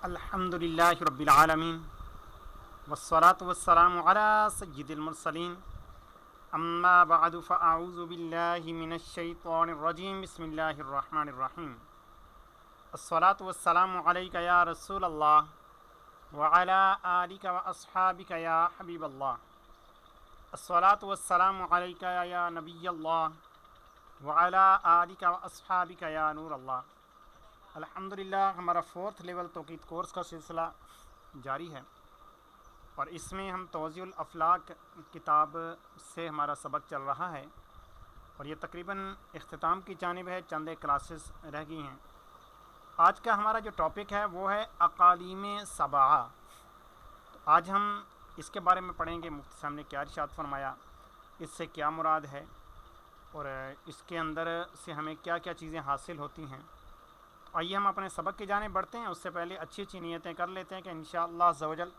الحمدللہ رب العالمین والصلاة والسلام علی سید المرسلین اما بعد فاعوذ باللہ من الشیطان الرجیم بسم اللہ الرحمن الرحیم الصلاة والسلام علیک یا رسول اللہ وعلی آلک واصحابک یا حبیب اللہ الصلاة والسلام علیک یا نبی اللہ وعلی آلک واصحابک یا نور اللہ۔ الحمدللہ ہمارا 4th لیول توقید کورس کا سلسلہ جاری ہے اور اس میں ہم توضیح الافلاک کتاب سے ہمارا سبق چل رہا ہے اور یہ تقریباً اختتام کی جانب ہے، چند ایک کلاسز رہ گئی ہیں۔ آج کا ہمارا جو ٹاپک ہے وہ ہے اقالیم سبعہ۔ تو آج ہم اس کے بارے میں پڑھیں گے، مفتی صاحب نے کیا ارشاد فرمایا، اس سے کیا مراد ہے اور اس کے اندر سے ہمیں کیا کیا چیزیں حاصل ہوتی ہیں۔ آئیے ہم اپنے سبق کی جانب بڑھتے ہیں، اس سے پہلے اچھی اچھی نیتیں کر لیتے ہیں کہ انشاءاللہ عز و جل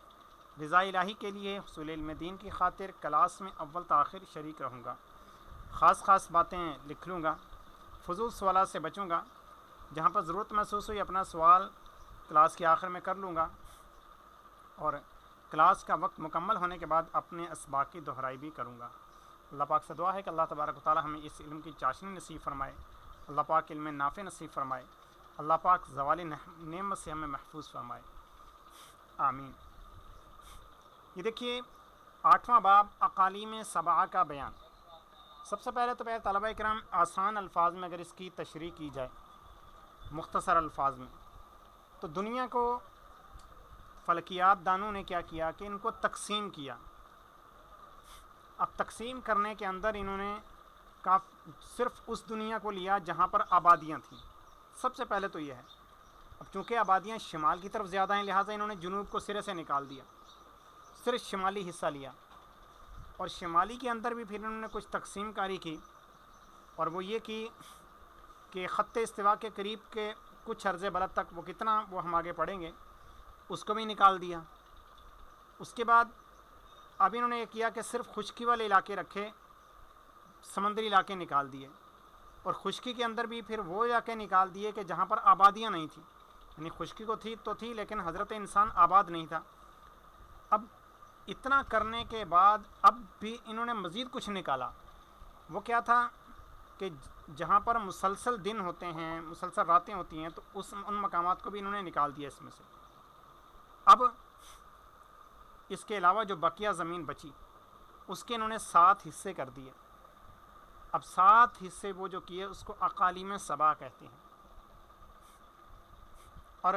رضا الہی کے لیے حصول علم دین کی خاطر کلاس میں اول تاخیر شریک رہوں گا، خاص باتیں لکھ لوں گا، فضول سوالات سے بچوں گا، جہاں پر ضرورت محسوس ہوئی اپنا سوال کلاس کے آخر میں کر لوں گا اور کلاس کا وقت مکمل ہونے کے بعد اپنے اسباق کی دہرائی بھی کروں گا۔ اللہ پاک سے دعا ہے کہ اللہ تبارک و تعالی ہمیں اس علم کی چاشنی نصیب فرمائے، اللہ پاک علم نافع نصیب فرمائے، اللہ پاک زوال نعمت سے ہمیں محفوظ فرمائے، آمین۔ یہ دیکھیے 8واں باب اقالیم سبعہ کا بیان۔ سب سے پہلے تو طلبہ کرام آسان الفاظ میں اگر اس کی تشریح کی جائے، مختصر الفاظ میں، تو دنیا کو فلکیات دانوں نے کیا کیا کہ ان کو تقسیم کیا۔ اب تقسیم کرنے کے اندر انہوں نے صرف اس دنیا کو لیا جہاں پر آبادیاں تھیں۔ سب سے پہلے تو یہ ہے، اب چونکہ آبادیاں شمال کی طرف زیادہ ہیں لہٰذا انہوں نے جنوب کو سرے سے نکال دیا، صرف شمالی حصہ لیا، اور شمالی کے اندر بھی پھر انہوں نے کچھ تقسیم کاری کی، اور وہ یہ کی کہ خط استوا کے قریب کے کچھ عرض بلد تک وہ کتنا وہ ہم آگے پڑھیں گے اس کو بھی نکال دیا۔ اس کے بعد اب انہوں نے یہ کیا کہ صرف خشکی والے علاقے رکھے، سمندری علاقے نکال دیے، اور خشکی کے اندر بھی پھر وہ علاقے نکال دیے کہ جہاں پر آبادیاں نہیں تھیں، یعنی خشکی کو تھی لیکن حضرت انسان آباد نہیں تھا۔ اب اتنا کرنے کے بعد اب بھی انہوں نے مزید کچھ نکالا۔ وہ کیا تھا کہ جہاں پر مسلسل دن ہوتے ہیں، مسلسل راتیں ہوتی ہیں، تو ان مقامات کو بھی انہوں نے نکال دیا اس میں سے۔ اب اس کے علاوہ جو بقیہ زمین بچی اس کے انہوں نے 7 حصے کر دیے۔ اب 7 حصے وہ جو کیے اس کو اقالیم سبعہ کہتے ہیں۔ اور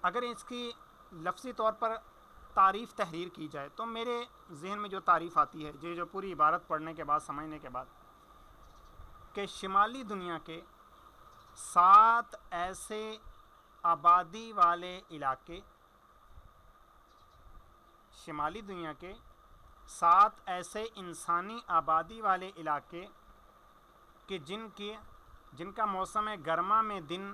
اگر اس کی لفظی طور پر تعریف تحریر کی جائے تو میرے ذہن میں جو تعریف آتی ہے، جو پوری عبارت پڑھنے کے بعد سمجھنے کے بعد، کہ شمالی دنیا کے 7 ایسے آبادی والے علاقے، شمالی دنیا کے 7 ایسے انسانی آبادی والے علاقے کہ جن کا موسم گرما میں دن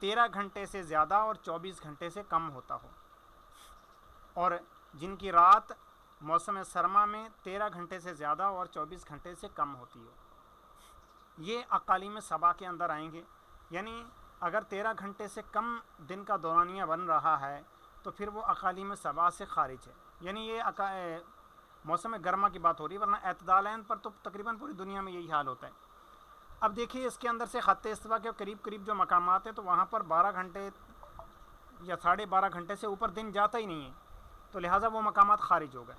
13 گھنٹے سے زیادہ اور 24 گھنٹے سے کم ہوتا ہو، اور جن کی رات موسم سرما میں 13 گھنٹے سے زیادہ اور 24 گھنٹے سے کم ہوتی ہو، یہ اقالیم سبعہ کے اندر آئیں گے۔ یعنی اگر 13 گھنٹے سے کم دن کا دورانیہ بن رہا ہے تو پھر وہ اقالیم سبعہ سے خارج ہے، یعنی یہ موسم گرما کی بات ہو رہی ہے، ورنہ اعتدالین پر تو تقریباً پوری دنیا میں یہی حال ہوتا ہے۔ اب دیکھیے اس کے اندر سے خط استوا کے قریب جو مقامات ہیں تو وہاں پر 12 گھنٹے یا 12.5 گھنٹے سے اوپر دن جاتا ہی نہیں ہے، تو لہٰذا وہ مقامات خارج ہو گئے۔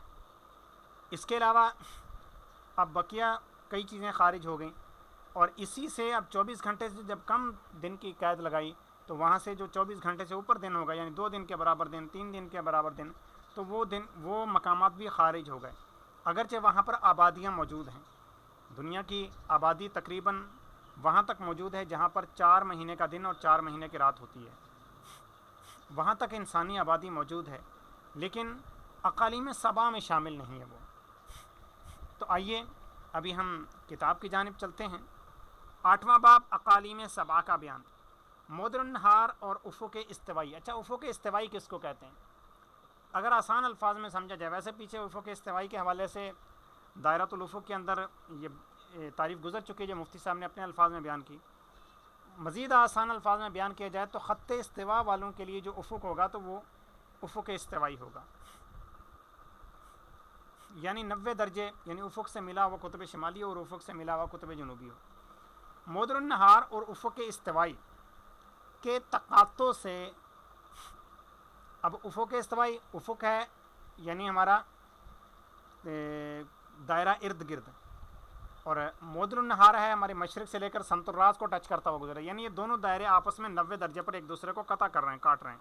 اس کے علاوہ اب بقیہ کئی چیزیں خارج ہو گئیں، اور اسی سے اب 24 گھنٹے سے جب کم دن کی قید لگائی تو وہاں سے جو 24 گھنٹے سے اوپر دن ہوگا، یعنی 2 دن کے برابر دن، 3 دن کے برابر دن، تو وہ مقامات بھی خارج ہو گئے، اگرچہ وہاں پر آبادیاں موجود ہیں۔ دنیا کی آبادی تقریباً وہاں تک موجود ہے جہاں پر 4 مہینے کا دن اور 4 مہینے کی رات ہوتی ہے، وہاں تک انسانی آبادی موجود ہے، لیکن اقالیم سبعہ میں شامل نہیں ہے وہ۔ تو آئیے ابھی ہم کتاب کی جانب چلتے ہیں۔ 8واں باب اقالیم سبعہ کا بیان، مدر النہار اور افق استوائی۔ اچھا، افق استوائی کس کو کہتے ہیں؟ اگر آسان الفاظ میں سمجھا جائے، ویسے پیچھے افق استوائی کے حوالے سے دائرۃ الافق کے اندر یہ تعریف گزر چکی ہے جو مفتی صاحب نے اپنے الفاظ میں بیان کی۔ مزید آسان الفاظ میں بیان کیا جائے تو خط استوا والوں کے لیے جو افق ہوگا تو وہ افق استوائی ہوگا، یعنی 90 درجے، یعنی افق سے ملا ہوا قطب شمالی اور افق سے ملا ہوا قطب جنوبی ہو۔ مدر النہار اور افق استوائی کے تقاطع سے، اب افق استوائی افق ہے یعنی ہمارا دائرہ ارد گرد، اور مدر النہار ہے ہمارے مشرق سے لے کر سمت الراس کو ٹچ کرتا ہوا گزرا، یعنی یہ دونوں دائرے آپس میں 90 درجے پر ایک دوسرے کو قطع کر رہے ہیں، کاٹ رہے ہیں۔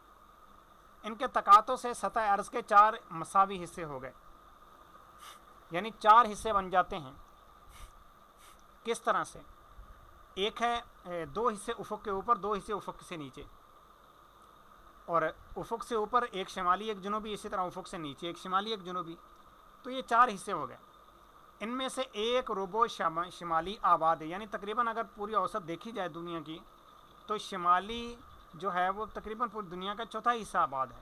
ان کے تقاطع سے سطح عرض کے 4 مساوی حصے ہو گئے، یعنی 4 حصے بن جاتے ہیں۔ کس طرح سے؟ ایک ہے 2 حصے افق کے اوپر، 2 حصے افق سے نیچے، اور افق سے اوپر ایک شمالی ایک جنوبی، اسی طرح افق سے نیچے ایک شمالی ایک جنوبی، تو یہ 4 حصے ہو گئے۔ ان میں سے ایک ربع شمالی آباد ہے، یعنی تقریباً اگر پوری اوسط دیکھی جائے دنیا کی تو شمالی جو ہے وہ تقریباً پوری دنیا کا چوتھا حصہ آباد ہے۔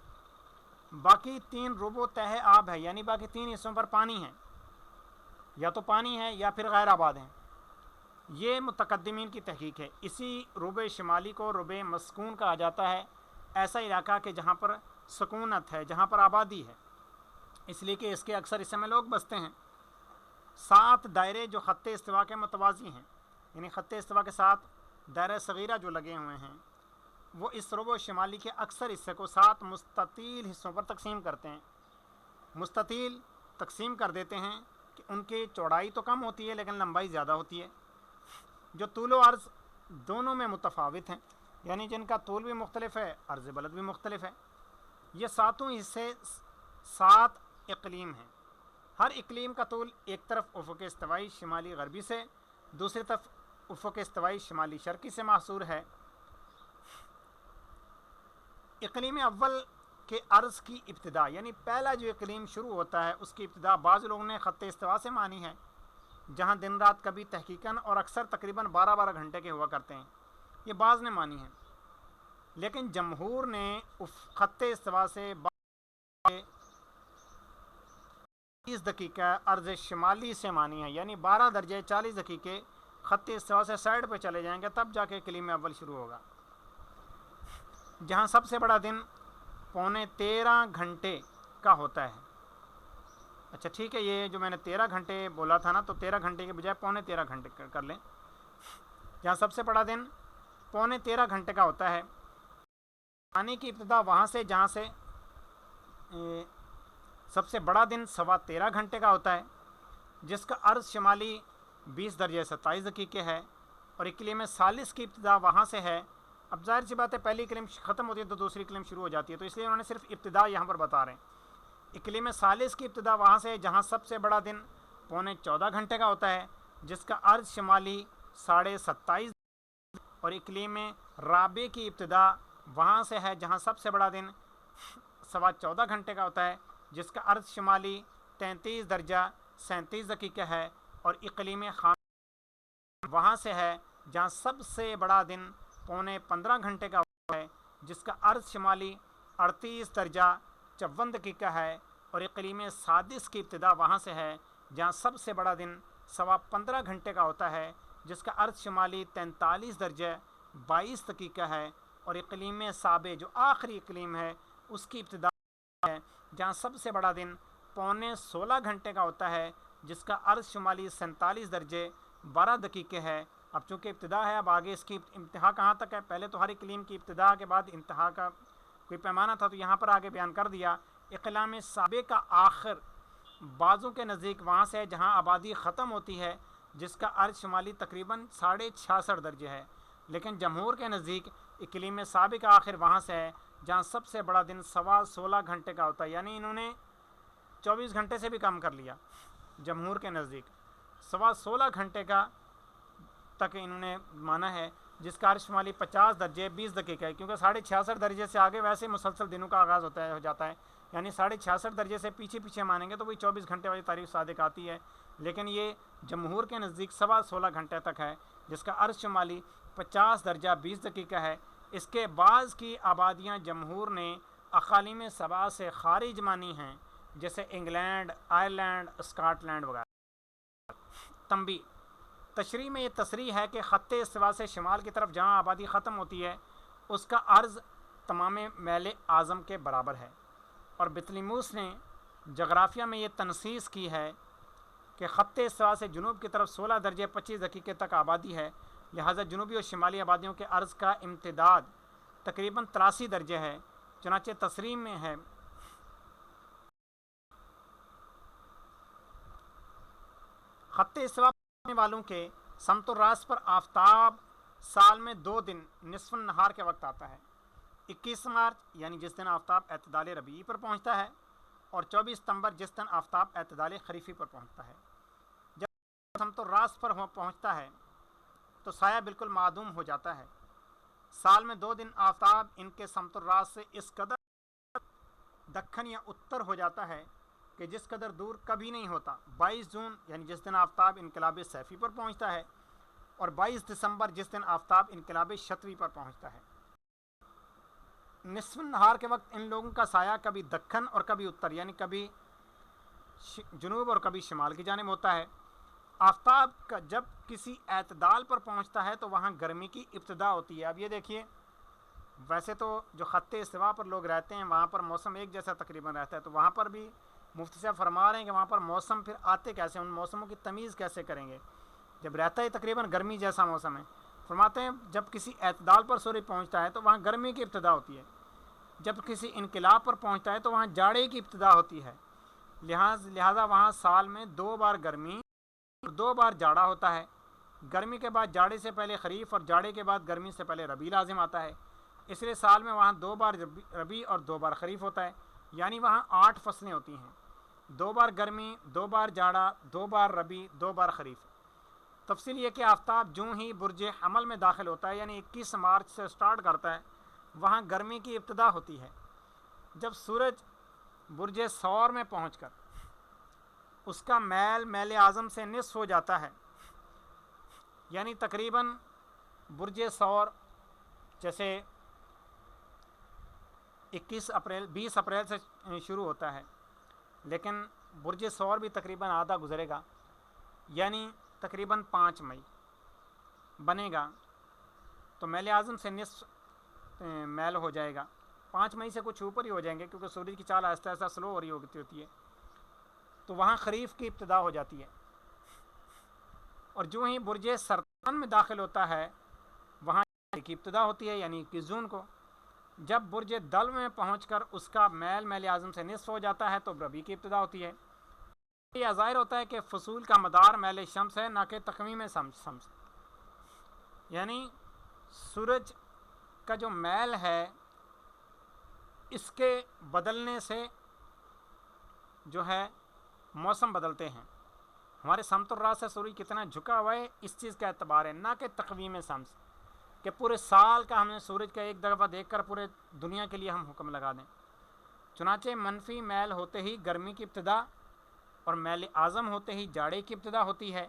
باقی 3 ربع تہہ آب ہے، یعنی باقی 3 حصوں پر پانی ہے، یا تو پانی ہے یا پھر غیر آباد ہیں۔ یہ متقدمین کی تحقیق ہے۔ اسی ربع شمالی کو ربع مسکون کہا جاتا ہے، ایسا علاقہ کہ جہاں پر سکونت ہے، جہاں پر آبادی ہے، اس لیے کہ اس کے اکثر حصے میں لوگ بستے ہیں۔ 7 دائرے جو خط استوا کے متوازی ہیں، یعنی خط استوا کے ساتھ دائرہ صغیرہ جو لگے ہوئے ہیں، وہ اس ربع شمالی کے اکثر حصے کو 7 مستطیل حصوں پر تقسیم کرتے ہیں۔ مستطیل تقسیم کر دیتے ہیں کہ ان کی چوڑائی تو کم ہوتی ہے لیکن لمبائی زیادہ ہوتی ہے، جو طول و عرض دونوں میں متفاوت ہیں، یعنی جن کا طول بھی مختلف ہے، عرض بلد بھی مختلف ہے۔ یہ 7 حصے 7 اقلیم ہیں۔ ہر اقلیم کا طول ایک طرف افق استوائی شمالی غربی سے، دوسری طرف افق استوائی شمالی شرقی سے محصور ہے۔ اقلیم اول کے عرض کی ابتدا، یعنی پہلا جو اقلیم شروع ہوتا ہے اس کی ابتدا بعض لوگوں نے خط استوا سے مانی ہے، جہاں دن رات کبھی تحقیقاً اور اکثر تقریباً 12 گھنٹے کے ہوا کرتے ہیں، یہ بعض نے مانی ہے، لیکن جمہور نے خط استوا سے 30 دقیقہ عرض شمالی سے مانی ہے، یعنی 12 درجے 40 دقیقے خط استوا سے سائڈ پہ چلے جائیں گے تب جا کے اقلیم اول شروع ہوگا، جہاں سب سے بڑا دن 13.25 گھنٹے کا ہوتا ہے۔ اچھا ٹھیک ہے، یہ جو میں نے 13 گھنٹے بولا تھا نا، تو 13 گھنٹے کے بجائے 13.25 گھنٹے کر لیں، جہاں سب سے بڑا دن 13.25 گھنٹے کا ہوتا ہے۔ پانی کی ابتدا وہاں سے جہاں سے سب سے بڑا دن 13.25 گھنٹے کا ہوتا ہے، جس کا عرض شمالی 20 درجے 27 دقیقے ہے، اور اقلیم ثالث کی ابتدا وہاں سے ہے۔ اب ظاہر سی بات ہے پہلی اقلیم ختم ہوتی ہے تو دوسری اقلیم شروع ہو جاتی ہے، تو اس لیے انہوں نے صرف ابتدا یہاں پر بتا رہے ہیں۔ اقلیم ثالث کی ابتدا وہاں سے ہے جہاں سب سے بڑا دن 14.25 گھنٹے کا ہوتا ہے، جس کا عرض شمالی 27.5، اور اقلیم رابع کی ابتدا وہاں سے ہے جہاں سب سے بڑا دن 14.25 گھنٹے کا ہوتا ہے، جس کا عرض شمالی 33 درجہ 37 دقیقہ ہے، اور اقلیم خامس وہاں سے ہے جہاں سب سے بڑا دن 15.25 گھنٹے کا ہوتا ہے، جس کا عرض شمالی 38 درجہ 54 دقیقہ ہے، اور اقلیم سادس کی ابتدا وہاں سے ہے جہاں سب سے بڑا دن 15.25 گھنٹے کا ہوتا ہے، جس کا عرض شمالی 43 درجہ 22 دقیقہ ہے، اور اقلیم سابع جو آخری اقلیم ہے اس کی ابتدا ہے جہاں سب سے بڑا دن 16.25 گھنٹے کا ہوتا ہے، جس کا عرض شمالی 47 درجے 12 دقیقے ہے۔ اب چونکہ ابتدا ہے، اب آگے اس کی انتہا کہاں تک ہے؟ پہلے تو ہر اقلیم کی ابتدا کے بعد انتہا کا کوئی پیمانہ تھا، تو یہاں پر آگے بیان کر دیا۔ اقلیم سابع کا آخر بعضوں کے نزدیک وہاں سے ہے جہاں آبادی ختم ہوتی ہے، جس کا عرض شمالی تقریباً 66.5 درجے ہے، لیکن جمہور کے نزدیک اقلیم سابع کا آخر وہاں سے ہے جہاں سب سے بڑا دن 16.25 گھنٹے کا ہوتا ہے، یعنی انہوں نے 24 گھنٹے سے بھی کم کر لیا۔ جمہور کے نزدیک 16.25 گھنٹے کا تک انہوں نے مانا ہے، جس کا عرض شمالی 50 درجے 20 دقیقہ ہے، کیونکہ 66.5 درجے سے آگے ویسے مسلسل دنوں کا آغاز ہو جاتا ہے، یعنی 66.5 درجے سے پیچھے مانیں گے تو وہی 24 گھنٹے والی تاریخ صادق آتی ہے، لیکن یہ جمہور کے نزدیک 16.25 گھنٹے تک ہے، جس کا عرض شمالی 50 درجہ 20 دقیقہ ہے۔ اس کے بعض کی آبادیاں جمہور نے اقالیم سبع سے خارج مانی ہیں، جیسے انگلینڈ، آئرلینڈ، اسکاٹ لینڈ وغیرہ۔ تنبیہ: تشریح میں یہ تصریح ہے کہ خط استوا سے شمال کی طرف جہاں آبادی ختم ہوتی ہے اس کا عرض تمام میل اعظم کے برابر ہے، اور بطلیموس نے جغرافیہ میں یہ تنصیص کی ہے کہ خط استوا سے جنوب کی طرف 16 درجے 25 دقیقے تک آبادی ہے، لہٰذا جنوبی اور شمالی آبادیوں کے عرض کا امتداد تقریباً 83 درجے ہے۔ چنانچہ تصریح میں ہے خط استوا پانے والوں کے سمت الراس پر آفتاب سال میں 2 دن نصف النہار کے وقت آتا ہے، 21 مارچ یعنی جس دن آفتاب اعتدال ربیعی پر پہنچتا ہے، اور 24 ستمبر جس دن آفتاب اعتدال خریفی پر پہنچتا ہے۔ جب سمت الراس پر پہنچتا ہے تو سایہ بالکل معدوم ہو جاتا ہے۔ سال میں 2 دن آفتاب ان کے سمت الراس سے اس قدر دکن یا اتر ہو جاتا ہے کہ جس قدر دور کبھی نہیں ہوتا۔ 22 جون یعنی جس دن آفتاب انقلاب سیفی پر پہنچتا ہے، اور 22 دسمبر جس دن آفتاب انقلاب شتوی پر پہنچتا ہے۔ نصف النہار کے وقت ان لوگوں کا سایہ کبھی دکن اور کبھی اتر یعنی کبھی جنوب اور کبھی شمال کی جانب ہوتا ہے۔ آفتاب کا جب کسی اعتدال پر پہنچتا ہے تو وہاں گرمی کی ابتدا ہوتی ہے۔ اب یہ دیکھیے، ویسے تو جو خط استوا پر لوگ رہتے ہیں وہاں پر موسم ایک جیسا تقریباً رہتا ہے، تو وہاں پر بھی مفتی صاحب فرما رہے ہیں کہ وہاں پر موسم پھر آتے کیسے، ان موسموں کی تمیز کیسے کریں گے جب رہتا ہے تقریباً گرمی جیسا موسم ہے۔ فرماتے ہیں جب کسی اعتدال پر سورج پہنچتا ہے تو وہاں گرمی کی ابتدا ہوتی ہے، جب کسی انقلاب پر پہنچتا ہے تو وہاں جاڑے کی ابتدا ہوتی ہے، لہٰذا وہاں سال میں 2 بار گرمی اور 2 بار جاڑا ہوتا ہے۔ گرمی کے بعد جاڑے سے پہلے خریف اور جاڑے کے بعد گرمی سے پہلے ربیع لازم آتا ہے، اس لیے سال میں وہاں 2 بار ربیع اور 2 بار خریف ہوتا ہے، یعنی وہاں 8 فصلیں ہوتی ہیں، 2 بار گرمی، 2 بار جاڑا، 2 بار ربیع، 2 بار خریف۔ تفصیل یہ کہ آفتاب جوں ہی برج حمل میں داخل ہوتا ہے یعنی 21 مارچ سے سٹارٹ کرتا ہے، وہاں گرمی کی ابتدا ہوتی ہے۔ جب سورج برج ثور میں پہنچ کر اس کا میل اعظم سے نصف ہو جاتا ہے، یعنی تقریباً برج ثور جیسے 20 اپریل سے شروع ہوتا ہے، لیکن برج ثور بھی تقریباً آدھا گزرے گا، یعنی تقریباً 5 مئی بنے گا تو میل اعظم سے نصف میل ہو جائے گا۔ 5 مئی سے کچھ اوپر ہی ہو جائیں گے کیونکہ سورج کی چال آہستہ آہستہ سلو ہو رہی ہوتی ہے، تو وہاں خریف کی ابتدا ہو جاتی ہے۔ اور جو ہی برج سرطان میں داخل ہوتا ہے وہاں کی ابتدا ہوتی ہے یعنی 21 جون کو۔ جب برج دلو میں پہنچ کر اس کا میل اعظم سے نصف ہو جاتا ہے تو ربیع کی ابتدا ہوتی ہے۔ یہ ظاہر ہوتا ہے کہ فصول کا مدار میل شمس ہے، نہ کہ تقویم شمس، یعنی سورج کا جو میل ہے اس کے بدلنے سے جو ہے موسم بدلتے ہیں۔ ہمارے سمت الراس سے سورج کتنا جھکا ہوا ہے اس چیز کا اعتبار ہے، نہ کہ تقویم شمس کہ پورے سال کا ہم نے سورج کا ایک دفعہ دیکھ کر پورے دنیا کے لیے ہم حکم لگا دیں۔ چنانچہ منفی میل ہوتے ہی گرمی کی ابتدا اور میل اعظم ہوتے ہی جاڑے کی ابتدا ہوتی ہے،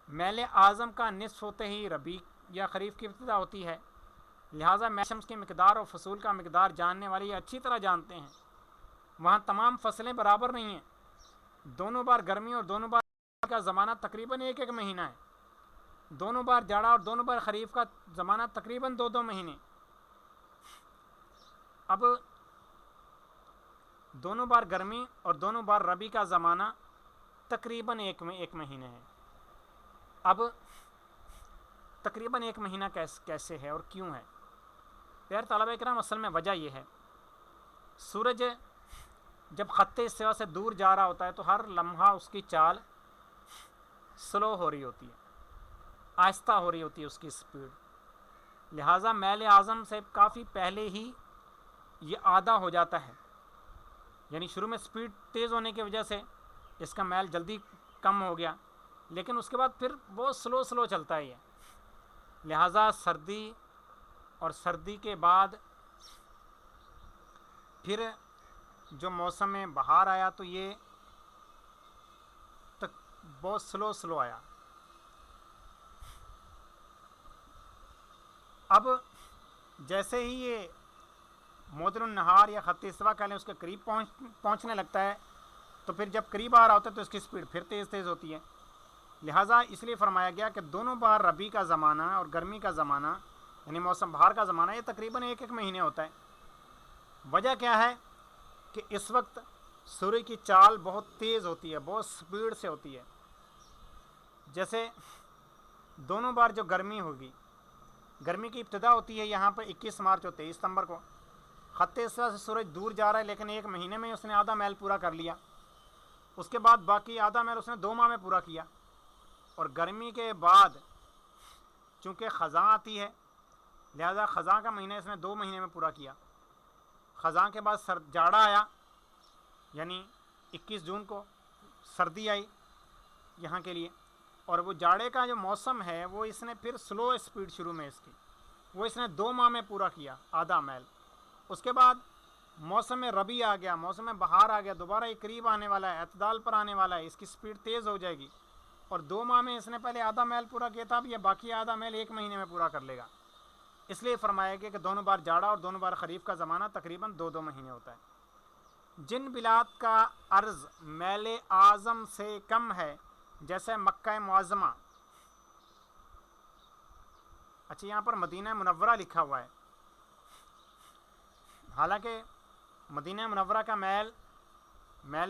میل اعظم کا نصف ہوتے ہی ربیع یا خریف کی ابتدا ہوتی ہے۔ لہٰذا میل شمس کی مقدار اور فصول کا مقدار جاننے والے یہ اچھی طرح جانتے ہیں وہاں تمام فصلیں برابر نہیں ہیں، دونوں بار گرمی اور دونوں بار کا زمانہ تقریباً 1 مہینہ ہے، دونوں بار جاڑا اور دونوں بار خریف کا زمانہ تقریباً 2 مہینے۔ اب دونوں بار گرمی اور دونوں بار ربیع کا زمانہ تقریباً 1 مہینے ہے۔ اب تقریباً 1 مہینہ کیسے ہے اور کیوں ہے؟ پیارے طلبہ کرام، اصل میں وجہ یہ ہے، سورج جب خط استوا سے دور جا رہا ہوتا ہے تو ہر لمحہ اس کی چال سلو ہو رہی ہوتی ہے، آہستہ ہو رہی ہوتی ہے اس کی سپیڈ، لہٰذا میل اعظم سے کافی پہلے ہی یہ آدھا ہو جاتا ہے، یعنی شروع میں سپیڈ تیز ہونے کی وجہ سے اس کا میل جلدی کم ہو گیا، لیکن اس کے بعد پھر وہ سلو چلتا ہی ہے۔ لہٰذا سردی اور سردی کے بعد پھر جو موسم بہار آیا تو یہ بہت سلو آیا۔ اب جیسے ہی یہ معدن النہار یا خط استوا کہہ لیں اس کے قریب پہنچنے لگتا ہے تو پھر جب قریب آ رہا ہوتا ہے تو اس کی سپیڈ پھر تیز ہوتی ہے۔ لہٰذا اس لیے فرمایا گیا کہ دونوں بار ربیع کا زمانہ اور گرمی کا زمانہ یعنی موسم بہار کا زمانہ یہ تقریباً ایک ایک مہینے ہوتا ہے۔ وجہ کیا ہے کہ اس وقت سورج کی چال بہت تیز ہوتی ہے، بہت سپیڈ سے ہوتی ہے۔ جیسے دونوں بار جو گرمی ہوگی، گرمی کی ابتدا ہوتی ہے یہاں پر 21 مارچ اور 23 ستمبر کو، خط استوا سے سورج دور جا رہا ہے لیکن ایک مہینے میں اس نے آدھا میل پورا کر لیا، اس کے بعد باقی آدھا میل اس نے 2 ماہ میں پورا کیا۔ اور گرمی کے بعد چونکہ خزاں آتی ہے لہذا خزاں کا مہینہ اس نے 2 مہینے میں پورا کیا۔ خزاں کے بعد جاڑا آیا یعنی 21 جون کو سردی آئی یہاں کے لیے، اور وہ جاڑے کا جو موسم ہے وہ اس نے پھر سلو اسپیڈ شروع میں اس کی وہ اس نے 2 ماہ میں پورا کیا آدھا میل۔ اس کے بعد موسم ربیع آ گیا، موسم بہار آ گیا، دوبارہ یہ قریب آنے والا ہے، اعتدال پر آنے والا ہے، اس کی سپیڈ تیز ہو جائے گی، اور 2 ماہ میں اس نے پہلے آدھا میل پورا کیا تھا، اب یہ باقی آدھا میل 1 مہینے میں پورا کر لے گا۔ اس لیے فرمایا گیا کہ دونوں بار جاڑا اور دونوں بار خریف کا زمانہ تقریباً 2 مہینے ہوتا ہے۔ جن بلاد کا عرض میل اعظم سے کم ہے جیسے مکہ معظمہ، اچھا یہاں پر مدینہ منورہ لکھا ہوا ہے، حالانکہ مدینہ منورہ کا میل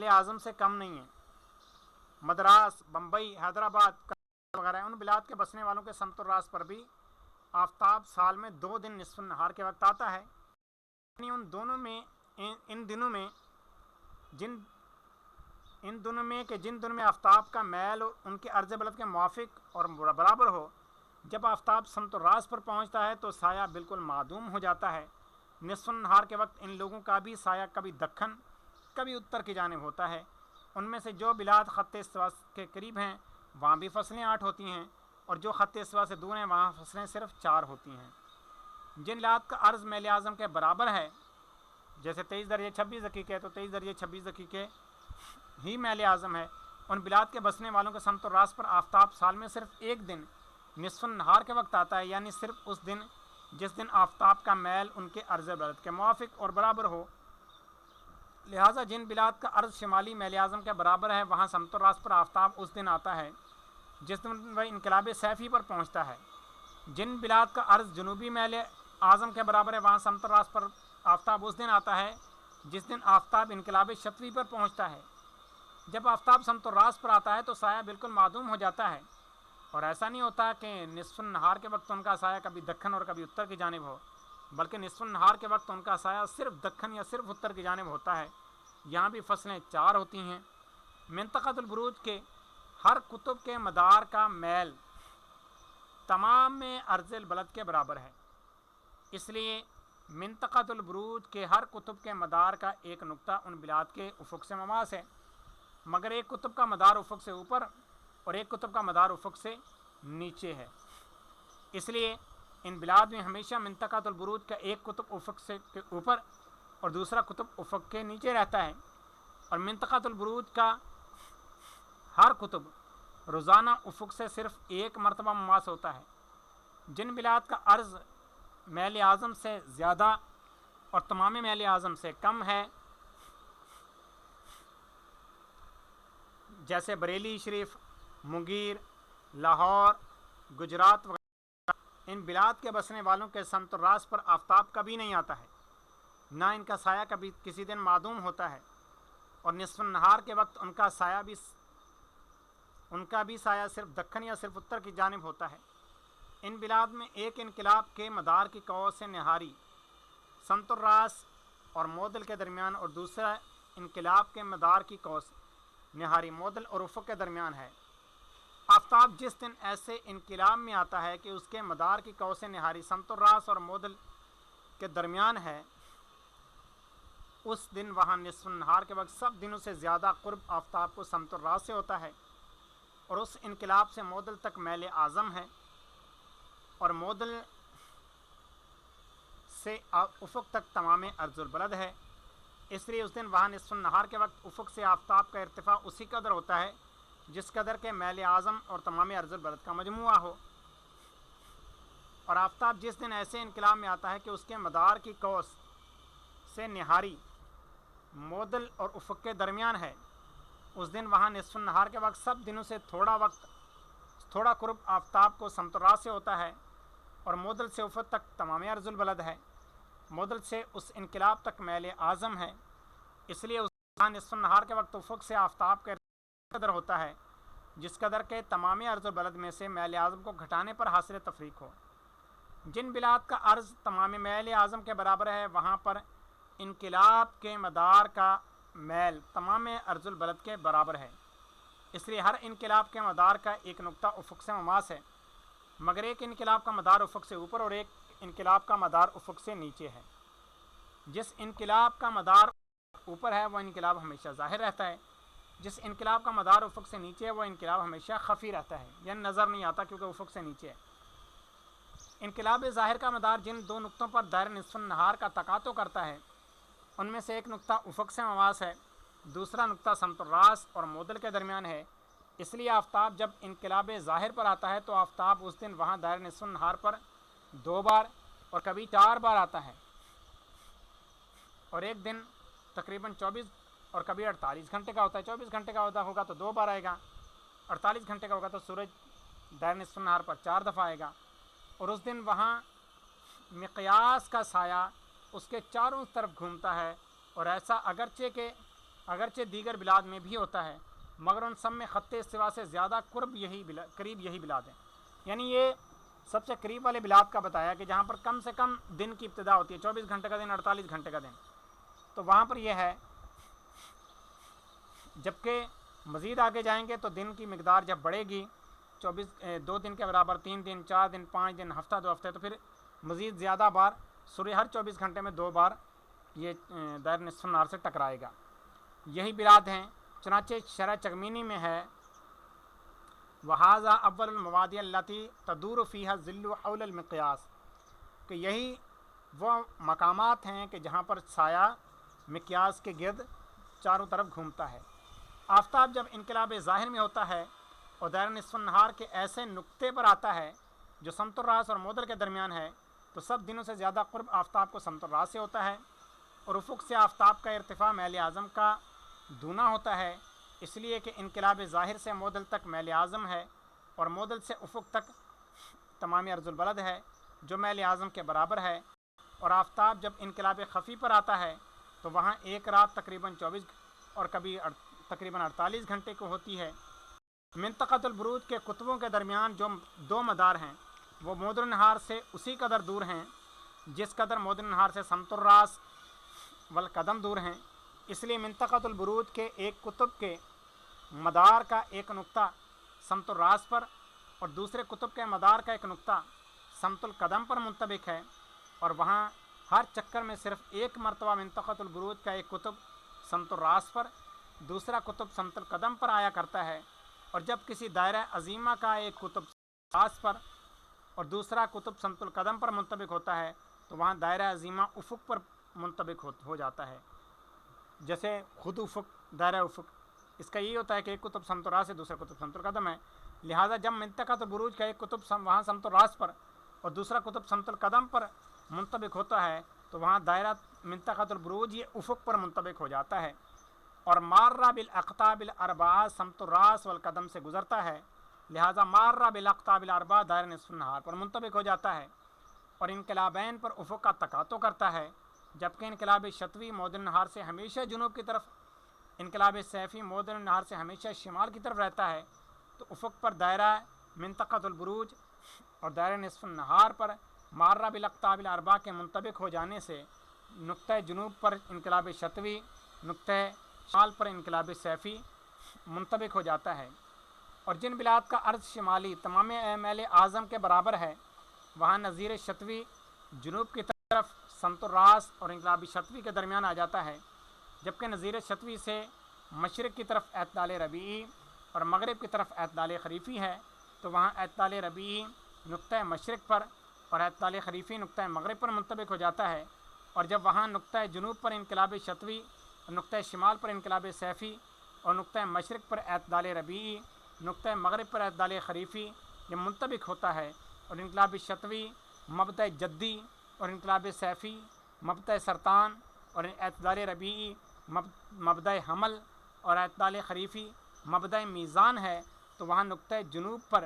اعظم سے کم نہیں ہے۔ مدراس، بمبئی، حیدرآباد وغیرہ ان بلاد کے بسنے والوں کے سمت الراس پر بھی آفتاب سال میں 2 دن نصف النہار کے وقت آتا ہے، یعنی ان دنوں میں جن دنوں میں آفتاب کا میل ان کے عرض بلد کے موافق اور برابر ہو، جب آفتاب سمت الراس پر پہنچتا ہے تو سایہ بالکل معدوم ہو جاتا ہے۔ نصف النہار کے وقت ان لوگوں کا بھی سایہ کبھی دکن کبھی اتر کی جانب ہوتا ہے۔ ان میں سے جو بلاد خط استوا کے قریب ہیں وہاں بھی فصلیں 8 ہوتی ہیں، اور جو خط استوا سے دور ہیں وہاں فصلیں صرف 4 ہوتی ہیں۔ جن بلاد کا عرض میل اعظم کے برابر ہے، جیسے 23 درجے 26 دقیقے تو 23 درجے 26 دقیقے ہی میل اعظم ہے، ان بلاد کے بسنے والوں کے سمت الراس پر آفتاب سال میں صرف 1 دن نصف النہار کے وقت آتا ہے، یعنی صرف اس دن جس دن آفتاب کا میل ان کے عرض بلد کے موافق اور برابر ہو۔ لہٰذا جن بلاد کا عرض شمالی میل اعظم کے برابر ہے وہاں سمت الراس پر آفتاب اس دن آتا ہے جس دن وہ انقلاب سیفی پر پہنچتا ہے۔ جن بلاد کا عرض جنوبی میل اعظم کے برابر ہے وہاں سمت الراس پر آفتاب اس دن آتا ہے جس دن آفتاب انقلاب شتوی پر پہنچتا ہے۔ جب آفتاب سمت الراس پر آتا ہے تو سایہ بالکل معدوم ہو جاتا ہے، اور ایسا نہیں ہوتا کہ نصف النہار کے وقت ان کا سایہ کبھی دکن اور کبھی اتر کی جانب ہو، بلکہ نصف النہار کے وقت ان کا سایہ صرف دکن یا صرف اتر کی جانب ہوتا ہے۔ یہاں بھی فصلیں 4 ہوتی ہیں۔ منطقۃ البروج کے ہر قطب کے مدار کا میل تمام میں عرض البلد کے برابر ہے، اس لیے منطقۃ البروج کے ہر قطب کے مدار کا ایک نقطہ ان بلاد کے افق سے مماس ہے، مگر ایک قطب کا مدار افق سے اوپر اور ایک قطب کا مدار افق سے نیچے ہے۔ اس لیے ان بلاد میں ہمیشہ منطقۃ البروج کا ایک قطب افق سے کے اوپر اور دوسرا قطب افق کے نیچے رہتا ہے، اور منطقۃ البروج کا ہر قطب روزانہ افق سے صرف 1 مرتبہ مماس ہوتا ہے۔ جن بلاد کا عرض میل اعظم سے زیادہ اور تمام میل اعظم سے کم ہے، جیسے بریلی شریف، مونگیر، لاہور، گجرات وغیرہ، ان بلاد کے بسنے والوں کے سمت الراس پر آفتاب کبھی نہیں آتا ہے، نہ ان کا سایہ کبھی کسی دن معدوم ہوتا ہے، اور نصف النہار کے وقت ان کا بھی سایہ صرف دکن یا صرف اتر کی جانب ہوتا ہے۔ ان بلاد میں ایک انقلاب کے مدار کی قوس سے نہاری سمت الراس اور معدل کے درمیان، اور دوسرا انقلاب کے مدار کی قوس نہاری معدل اور افق کے درمیان ہے۔ آفتاب جس دن ایسے انقلاب میں آتا ہے کہ اس کے مدار کی قوس نہاری سمت الراس اور معدل کے درمیان ہے، اس دن وہاں نصف النہار کے وقت سب دنوں سے زیادہ قرب آفتاب کو سمت الراس سے ہوتا ہے، اور اس انقلاب سے معدل تک میل اعظم ہے، اور معدل سے افق تک تمام عرض البلد ہے۔ اس لیے اس دن وہاں نصف النہار کے وقت افق سے آفتاب کا ارتفاع اسی قدر ہوتا ہے جس قدر کے میل اعظم اور تمام عرض البلد کا مجموعہ ہو، اور آفتاب جس دن ایسے انقلاب میں آتا ہے کہ اس کے مدار کی قوس سے نہاری معدل اور افق کے درمیان ہے، اس دن وہاں نصف النہار کے وقت سب دنوں سے تھوڑا وقت تھوڑا قرب آفتاب کو سمت راست سے ہوتا ہے اور معدل سے افق تک تمام عرض البلد ہے، معدل سے اس انقلاب تک میل اعظم ہے، اس لیے اس نصف النہار کے وقت افق سے آفتاب کا قدر ہوتا ہے جس قدر کے تمام عرض البلد میں سے میل اعظم کو گھٹانے پر حاصل تفریق ہو۔ جن بلاد کا عرض تمام میل اعظم کے برابر ہے وہاں پر انقلاب کے مدار کا میل تمام عرض البلد کے برابر ہے، اس لیے ہر انقلاب کے مدار کا ایک نقطہ افق سے مماس ہے، مگر ایک انقلاب کا مدار افق سے اوپر اور ایک انقلاب کا مدار افق سے نیچے ہے۔ جس انقلاب کا مدار اوپر ہے وہ انقلاب ہمیشہ ظاہر رہتا ہے، جس انقلاب کا مدار افق سے نیچے ہے وہ انقلاب ہمیشہ خفی رہتا ہے، یعنی نظر نہیں آتا کیونکہ افق سے نیچے ہے۔ انقلاب ظاہر کا مدار جن دو نقطوں پر دائرہ نصف النہار کا تقاطع کرتا ہے ان میں سے ایک نقطہ افق سے مماس ہے، دوسرا نقطہ سمت الراست اور معدل کے درمیان ہے، اس لیے آفتاب جب انقلاب ظاہر پر آتا ہے تو آفتاب اس دن وہاں دائرہ نصف النہار پر 2 بار اور کبھی 4 بار آتا ہے، اور ایک دن تقریباً 24 اور کبھی 48 گھنٹے کا ہوتا ہے۔ 24 گھنٹے کا ہوگا تو 2 بار آئے گا، 48 گھنٹے کا ہوگا تو سورج دائرہ نصف النہار پر 4 دفعہ آئے گا، اور اس دن وہاں مقیاس کا سایہ اس کے چاروں طرف گھومتا ہے، اور ایسا اگرچہ دیگر بلاد میں بھی ہوتا ہے مگر ان سب میں خط استوا سے زیادہ قریب یہی بلاد ہیں۔ یعنی یہ سب سے قریب والے بلاد کا بتایا کہ جہاں پر کم سے کم دن کی ابتدا ہوتی ہے، 24 گھنٹے کا دن، 48 گھنٹے کا دن، تو وہاں پر یہ ہے۔ جبکہ مزید آگے جائیں گے تو دن کی مقدار جب بڑھے گی 2 دن کے برابر، 3 دن، 4 دن، 5 دن، ہفتہ، 2 ہفتے، تو پھر مزید زیادہ بار سورج ہر 24 گھنٹے میں 2 بار یہ دائرہ نصف النہار سے ٹکرائے گا۔ یہی بلاد ہیں، چنانچہ شرح چغمینی میں ہے وَهَذَا أَوَّلُ الْمَوَادِعِ الَّتِي تَدُورُ فِيهَا الظِّلُّ حَوْلَ الْمِقْيَاسِ، کہ یہی وہ مقامات ہیں کہ جہاں پر سایہ مقیاس کے گرد چاروں طرف گھومتا ہے۔ آفتاب جب انقلاب ظاہر میں ہوتا ہے اور دائرہ نصف النہار کے ایسے نقطے پر آتا ہے جو سمت الراست اور معدل کے درمیان ہے تو سب دنوں سے زیادہ قرب آفتاب کو سمت الراست سے ہوتا ہے، اور افق سے آفتاب کا ارتفاع میل اعظم کا دونا ہوتا ہے، اس لیے کہ انقلاب ظاہر سے معدل تک میل اعظم ہے اور معدل سے افق تک تمام عرض البلد ہے جو میل اعظم کے برابر ہے، اور آفتاب جب انقلاب خفی پر آتا ہے تو وہاں ایک رات تقریباً 24 اور کبھی تقریباً 48 گھنٹے کو ہوتی ہے۔ منطقۃ البروج کے قطبوں کے درمیان جو 2 مدار ہیں وہ معدل النہار سے اسی قدر دور ہیں جس قدر معدل النہار سے سمت الراست والقدم دور ہیں، اس لیے منطقۃ البروج کے ایک قطب کے مدار کا ایک نقطہ سمت الراست پر اور دوسرے قطب کے مدار کا ایک نقطہ سمت القدم پر منطبق ہے، اور وہاں ہر چکر میں صرف ایک مرتبہ منطقۃ البروج کا ایک قطب سمت الراست پر، دوسرا قطب سمت القدم پر آیا کرتا ہے، اور جب کسی دائرہ عظیمہ کا ایک قطب راست پر اور دوسرا قطب سمت القدم پر منطبق ہوتا ہے تو وہاں دائرہ عظیمہ افق پر منطبق ہو جاتا ہے، جیسے خود افق، دائرہ افق، اس کا یہی ہوتا ہے کہ ایک قطب سمت الراست ہے، دوسرا قطب سمت القدم ہے، لہٰذا جب منطقۃ البروج کا ایک قطب وہاں سمت الراست پر اور دوسرا قطب سمت القدم پر منطبق ہوتا ہے تو وہاں دائرہ منطقۃ البروج یہ افق پر منطبق ہو جاتا ہے، اور مارہ بالاقطاب الاربعہ سمت الراست والقدم سے گزرتا ہے، لہٰذا مارہ بالاقطاب الاربعہ دائرہ نصف النہار پر منطبق ہو جاتا ہے، اور انقلابین پر افق کا تقاطع کرتا ہے، جبکہ انقلاب شتوی معدل النہار سے ہمیشہ جنوب کی طرف، انقلاب سیفی معدل النہار سے ہمیشہ شمال کی طرف رہتا ہے، تو افق پر دائرہ منطقۃ البروج اور دائرہ نصف النہار پر مارہ بالاقطاب الاربعہ کے منطبق ہو جانے سے نقطہ جنوب پر انقلاب شتوی، نقطہ شمال پر انقلاب سیفی منطبق ہو جاتا ہے، اور جن بلاد کا عرض شمالی تمام میل اعظم کے برابر ہے وہاں نظیر شتوی جنوب کی طرف سمت الراست اور انقلاب شتوی کے درمیان آ جاتا ہے، جبکہ نظیر شتوی سے مشرق کی طرف اعتدال ربیعی اور مغرب کی طرف اعتدال خریفی ہے، تو وہاں اعتدال ربیعی نقطہ مشرق پر اور اعتدال خریفی نقطہ مغرب پر منطبق ہو جاتا ہے، اور جب وہاں نقطہ جنوب پر انقلاب شتوی، نقطہ شمال پر انقلاب سیفی اور نقطہ مشرق پر اعتدال ربیعی، نقطہ مغرب پر اعتدال خریفی یہ منطبق ہوتا ہے، اور انقلاب شتوی مبدأ جدی اور انقلاب سیفی مبدأ سرطان اور اعتدال ربیعی مبدأ حمل اور اعتدال خریفی مبدأ میزان ہے، تو وہاں نقطہ جنوب پر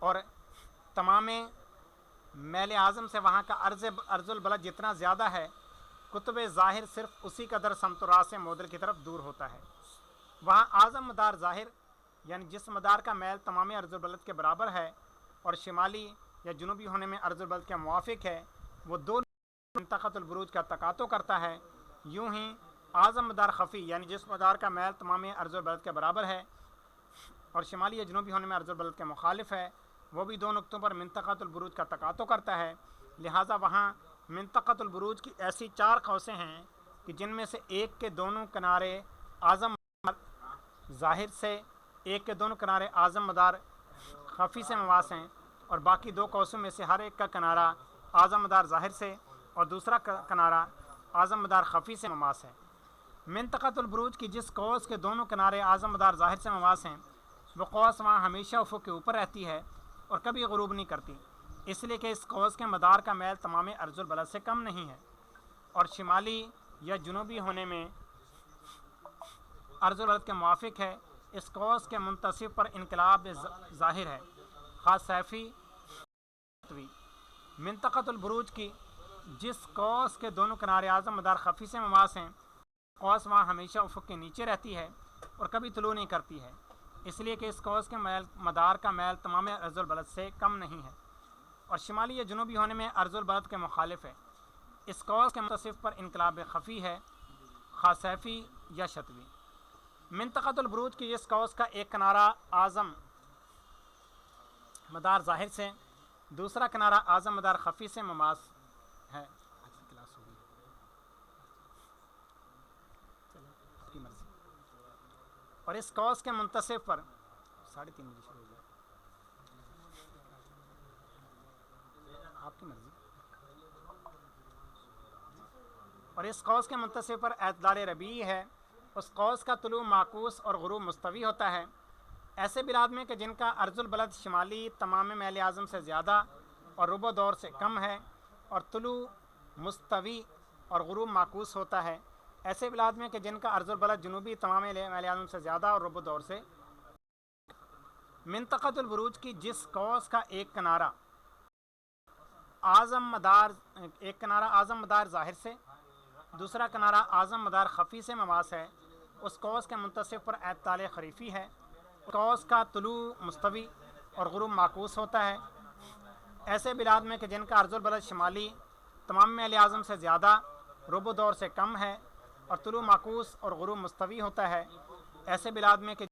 اور تمام میل اعظم سے وہاں کا عرض البلد جتنا زیادہ ہے، قطب ظاہر صرف اسی قدر سمت راس معدل کی طرف دور ہوتا ہے۔ وہاں اعظم مدار ظاہر یعنی جس مدار کا میل تمام عرض البلد کے برابر ہے اور شمالی یا جنوبی ہونے میں عرض البلد کے موافق ہے، وہ دو منطقۃ البروج کا تقاطع کرتا ہے۔ یوں ہی اعظم مدار خفی یعنی جس مدار کا میل تمام عرض البلد کے برابر ہے اور شمالی یا جنوبی ہونے میں عرض البلد کے مخالف ہے، وہ بھی دو نقطوں پر منطقۃ البروج کا تقاطع کرتا ہے۔ لہٰذا وہاں منطقۃ البروج کی ایسی 4 قوسیں ہیں کہ جن میں سے ایک کے دونوں کنارے اعظم ظاہر سے، ایک کے دونوں کنارے اعظم مدار خفی سے مواس ہیں، اور باقی 2 قوسوں میں سے ہر ایک کا کنارہ اعظم مدار ظاہر سے اور دوسرا کنارہ اعظم مدار خفی سے مماس ہے۔ منطقۃ البروج کی جس قوس کے دونوں کنارے اعظم مدار ظاہر سے مماس ہیں، وہ قوس وہاں ہمیشہ افق کے اوپر رہتی ہے اور کبھی غروب نہیں کرتی، اس لیے کہ اس قوس کے مدار کا میل تمام عرض البلد سے کم نہیں ہے اور شمالی یا جنوبی ہونے میں عرض البلد کے موافق ہے۔ اس قوس کے منتصف پر انقلاب ظاہر ہے، خاص سیفی۔ منطقۃ البروج کی جس قوس کے دونوں کنارے اعظم مدار خفی سے مماس ہیں، قوس وہاں ہمیشہ افق کے نیچے رہتی ہے اور کبھی طلوع نہیں کرتی ہے، اس لیے کہ اس قوس کے مدار کا میل تمام عرض البلد سے کم نہیں ہے اور شمالی یا جنوبی ہونے میں عرض البلد کے مخالف ہے۔ اس قوس کے منتصف پر انقلاب خفی ہے، خاص سیفی یا شتوی۔ منطقۃ البروج کی جس قوس کا ایک کنارہ اعظم مدار ظاہر سے، دوسرا کنارہ اعظم مدار خفی سے مماس ہے، اور اس قوس کے منتصف پر 3:30 بجے شروع ہو جائے، آپ کی مرضی، اور اس قوس کے منتصف پر اعتدال ربیعی ہے۔ اس قوس کا طلوع معکوس اور غروب مستوی ہوتا ہے۔ ایسے بلاد میں کہ جن کا عرض البلد شمالی تمام میل اعظم سے زیادہ اور ربع دور سے کم ہے اور طلوع مستوی اور غروب معکوس ہوتا ہے، ایسے بلاد میں کہ جن کا عرض البلد جنوبی تمام میل اعظم سے زیادہ اور ربع دور سے۔ منطقۃ البروج کی جس قوس کا ایک کنارہ اعظم مدار ظاہر سے، دوسرا کنارہ اعظم مدار خفی سے مماس ہے، اس قوس کے منتصف پر اعتدال خریفی ہے۔ قوس کا طلوع مستوی اور غروب معکوس ہوتا ہے۔ ایسے بلاد میں کہ جن کا عرض البلد شمالی تمام میل اعظم سے زیادہ، ربع دور سے کم ہے اور طلوع معکوس اور غروب مستوی ہوتا ہے، ایسے بلاد میں کہ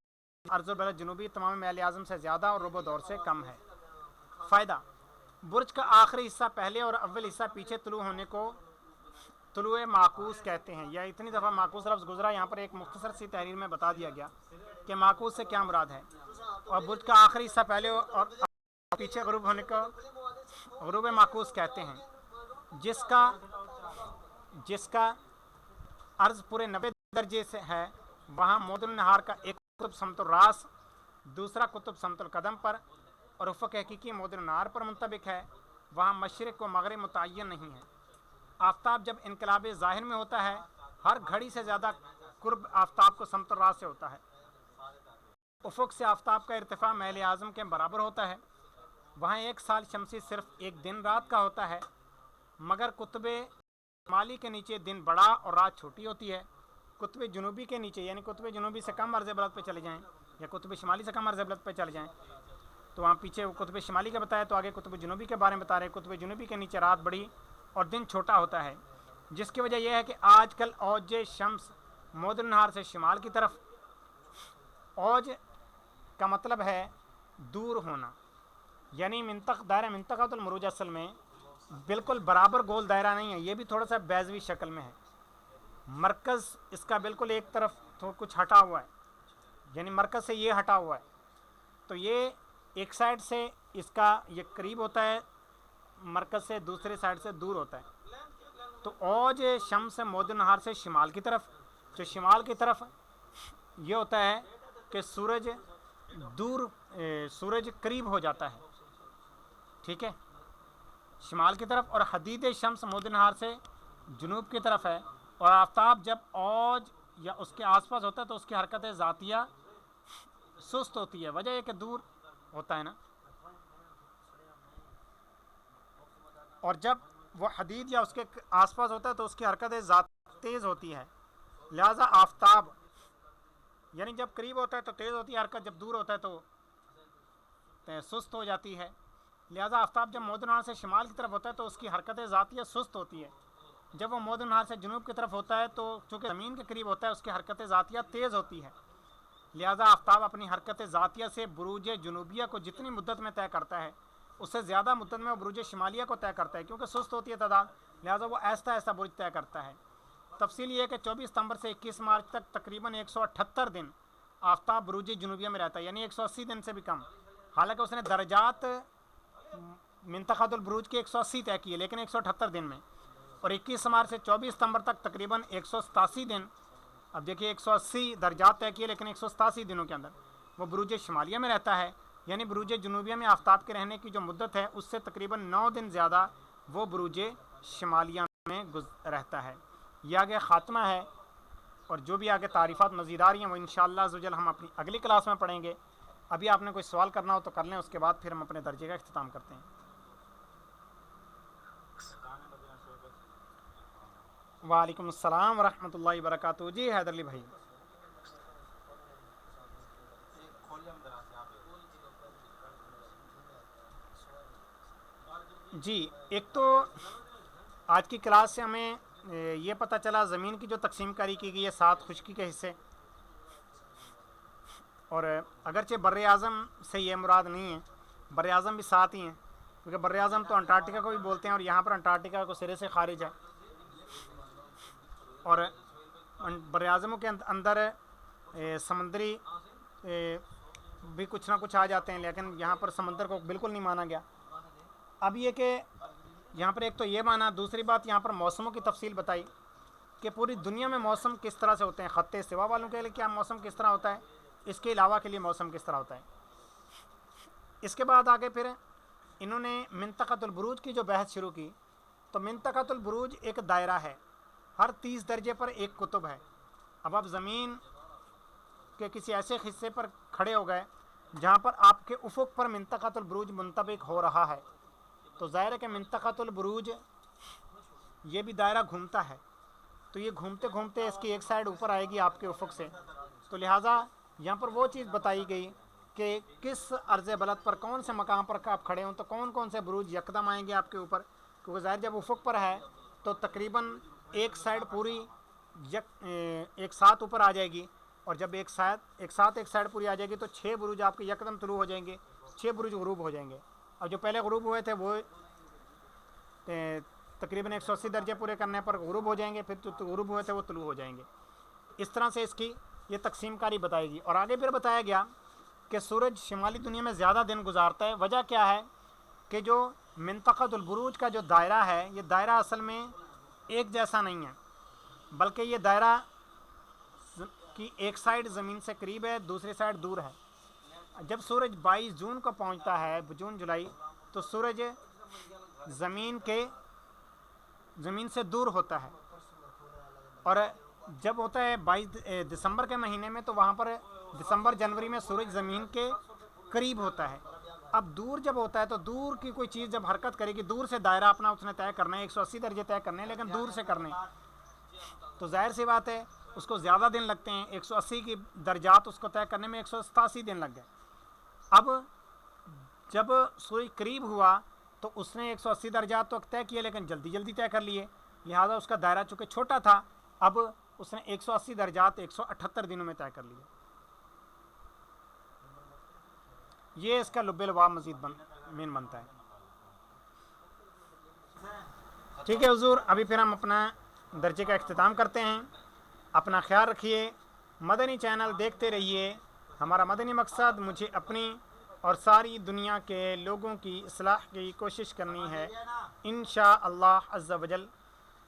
عرض البلد جنوبی تمام میل اعظم سے زیادہ اور ربع دور سے کم ہے۔ فائدہ: برج کا آخری حصہ پہلے اور اول حصہ پیچھے طلوع ہونے کو طلوع معکوس کہتے ہیں۔ یہ اتنی دفعہ معکوس لفظ گزرا، یہاں پر ایک مختصر سی تحریر میں بتا دیا گیا کہ معکوس سے کیا مراد ہے۔ اور برج کا آخری حصہ پہلے اور پیچھے غروب ہونے کو غروب معکوس کہتے ہیں، جس کا عرض پورے 90 درجے سے ہے۔ وہاں معدل النہار کا ایک قطب سمت الراس، دوسرا قطب سمت القدم پر اور افق حقیقی معدل النہار پر منطبق ہے۔ وہاں مشرق و مغرب متعین نہیں ہے۔ آفتاب جب انقلاب ظاہر میں ہوتا ہے، ہر گھڑی سے زیادہ قرب آفتاب کو سمت الراس سے ہوتا ہے۔ افق سے آفتاب کا ارتفاع میل اعظم کے برابر ہوتا ہے۔ وہاں ایک سال شمسی صرف ایک دن رات کا ہوتا ہے، مگر قطب شمالی کے نیچے دن بڑا اور رات چھوٹی ہوتی ہے۔ قطب جنوبی کے نیچے یعنی قطب جنوبی سے کم عرض بلد پہ چلے جائیں یا قطب شمالی سے کم عرض بلد پہ چلے جائیں تو وہاں پیچھے وہ قطب شمالی کا بتایا، تو آگے قطب جنوبی کے بارے میں بتا رہے۔ قطب جنوبی کے نیچے رات بڑی اور دن چھوٹا ہوتا ہے، جس کی وجہ یہ ہے کہ آج کل اوج شمس معدل النہار سے شمال کی طرف، اوج کا مطلب ہے دور ہونا، یعنی دائرہ منطقۃ البروج اصل میں بالکل برابر گول دائرہ نہیں ہے، یہ بھی تھوڑا سا بیضوی شکل میں ہے۔ مرکز اس کا بالکل ایک طرف تو کچھ ہٹا ہوا ہے، یعنی مرکز سے یہ ہٹا ہوا ہے، تو یہ ایک سائڈ سے اس کا یہ قریب ہوتا ہے، مرکز سے دوسرے سائڈ سے دور ہوتا ہے۔ تو اوج شمس معدل النہار سے شمال کی طرف، جو شمال کی طرف یہ ہوتا ہے کہ سورج قریب ہو جاتا ہے، ٹھیک ہے، شمال کی طرف، اور حدید شمس معدل النہار سے جنوب کی طرف ہے، اور آفتاب جب اوج یا اس کے آس پاس ہوتا ہے تو اس کی حرکت ذاتیہ سست ہوتی ہے، وجہ یہ کہ دور ہوتا ہے نا۔ اور جب وہ حدید یا اس کے آس پاس ہوتا ہے تو اس کی حرکت ذات تیز ہوتی ہے. لہٰذا آفتاب یعنی جب قریب ہوتا ہے تو تیز ہوتی ہے حرکت، جب دور ہوتا ہے تو سست ہو جاتی ہے. لہٰذا آفتاب جب معدن نہر سے شمال کی طرف ہوتا ہے تو اس کی حرکت ذاتیہ سست ہوتی ہے. جب وہ معدن نہر سے جنوب کی طرف ہوتا ہے تو چونکہ زمین کے قریب ہوتا ہے اس کی حرکت ذاتیہ تیز ہوتی ہے. لہٰذا آفتاب اپنی حرکت ذاتیہ سے بروج جنوبیہ کو جتنی مدت میں طے کرتا ہے اس سے زیادہ مدت میں وہ بروج شمالیہ کو طے کرتا ہے. کیونکہ سست ہوتی ہے تعداد، لہٰذا وہ ایسا ایسا برج طے کرتا ہے. تفصیل یہ ہے کہ 24 ستمبر سے 21 مارچ تک تقریباً 178 دن آفتاب بروج جنوبیہ میں رہتا ہے، یعنی 180 دن سے بھی کم. حالانکہ اس نے درجات منتخبۃ البروج کے 180 طے کیے لیکن 178 دن میں. اور 21 مارچ سے 24 ستمبر تک تقریباً 187 دن. اب دیکھیے 180 درجات طے کیے لیکن 187 دنوں کے اندر وہ بروج شمالیہ میں رہتا ہے. یعنی بروج جنوبیہ میں آفتاب کے رہنے کی جو مدت ہے اس سے تقریباً 9 دن زیادہ وہ بروج شمالیہ میں رہتا ہے. یہ آگے خاتمہ ہے، اور جو بھی آگے تعریفات مزید آ رہی ہیں وہ انشاءاللہ عزوجل ہم اپنی اگلی کلاس میں پڑھیں گے. ابھی آپ نے کوئی سوال کرنا ہو تو کر لیں، اس کے بعد پھر ہم اپنے درجے کا اختتام کرتے ہیں. وعلیکم السلام ورحمۃ اللہ وبرکاتہ. جی حیدر علی بھائی. جی ایک تو آج کی کلاس سے ہمیں یہ پتہ چلا زمین کی جو تقسیم کاری کی گئی ہے 7 خشکی کے حصے، اور اگرچہ بر اعظم سے یہ مراد نہیں ہے، بر اعظم بھی 7 ہی ہیں، کیونکہ بر اعظم تو انٹارکٹیکا کو بھی بولتے ہیں اور یہاں پر انٹارکٹیکا کو سرے سے خارج ہے. اور بر اعظموں کے اندر سمندری بھی کچھ نہ کچھ آ جاتے ہیں، لیکن یہاں پر سمندر کو بالکل نہیں مانا گیا. اب یہ کہ یہاں پر ایک تو یہ مانا، دوسری بات یہاں پر موسموں کی تفصیل بتائی کہ پوری دنیا میں موسم کس طرح سے ہوتے ہیں. خط استوا والوں کے لیے کیا موسم کس طرح ہوتا ہے، اس کے علاوہ کے لیے موسم کس طرح ہوتا ہے. اس کے بعد آگے پھر انہوں نے منطقۃ البروج کی جو بحث شروع کی. تو منطقۃ البروج ایک دائرہ ہے، ہر 30 درجے پر ایک قطب ہے. اب آپ زمین کے کسی ایسے حصے پر کھڑے ہو گئے جہاں پر آپ کے افق پر منطقۃ البروج منطبق ہو رہا ہے، تو ظاہر ہے کہ منطقۃ البروج یہ بھی دائرہ گھومتا ہے، تو یہ گھومتے گھومتے اس کی ایک سائڈ اوپر آئے گی آپ کے افق سے. تو لہٰذا یہاں پر وہ چیز بتائی گئی کہ کس عرض بلد پر کون سے مقام پر آپ کھڑے ہوں تو کون کون سے بروج یکدم آئیں گے آپ کے اوپر. کیونکہ ظاہر جب افق پر ہے تو تقریباً ایک سائڈ پوری ایک ساتھ اوپر آ جائے گی، اور جب ایک ساتھ ایک سائڈ پوری آ جائے گی تو 6 بروج آپ کے یکدم طلوع ہو جائیں گے، 6 بروج غروب ہو جائیں گے. اور جو پہلے غروب ہوئے تھے وہ تقریباً 180 درجے پورے کرنے پر غروب ہو جائیں گے، پھر جو غروب ہوئے تھے وہ طلوع ہو جائیں گے. اس طرح سے اس کی یہ تقسیم کاری بتائی گئی. اور آگے پھر بتایا گیا کہ سورج شمالی دنیا میں زیادہ دن گزارتا ہے. وجہ کیا ہے کہ جو منطقۃ البروج کا جو دائرہ ہے یہ دائرہ اصل میں ایک جیسا نہیں ہے، بلکہ یہ دائرہ کی ایک سائڈ زمین سے قریب ہے، دوسری سائڈ دور ہے. جب سورج 22 جون کو پہنچتا ہے، جون جولائی، تو سورج زمین سے دور ہوتا ہے. اور جب ہوتا ہے 22 دسمبر کے مہینے میں تو وہاں پر دسمبر جنوری میں سورج زمین کے قریب ہوتا ہے. اب دور جب ہوتا ہے تو دور کی کوئی چیز جب حرکت کرے گی، دور سے دائرہ اپنا اس نے طے کرنا ہے، 180 درجے طے کرنے ہیں لیکن دور سے کرنے، تو ظاہر سی بات ہے اس کو زیادہ دن لگتے ہیں. 180 کی درجات اس کو طے کرنے میں 187 دن لگ گئے. اب جب سورج قریب ہوا تو اس نے 180 درجات تو طے کیے لیکن جلدی جلدی طے کر لیے، لہٰذا اس کا دائرہ چونکہ چھوٹا تھا اب اس نے 180 درجات 178 دنوں میں طے کر لیے. یہ اس کا لب لباب مزید مین بنتا ہے. ٹھیک ہے حضور، ابھی پھر ہم اپنا درجے کا اختتام کرتے ہیں. اپنا خیال رکھیے، مدنی چینل دیکھتے رہیے. ہمارا مدنی مقصد مجھے اپنی اور ساری دنیا کے لوگوں کی اصلاح کی کوشش کرنی ہے انشاء اللہ عز و جل.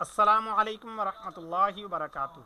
السلام علیکم ورحمۃ اللہ وبرکاتہ.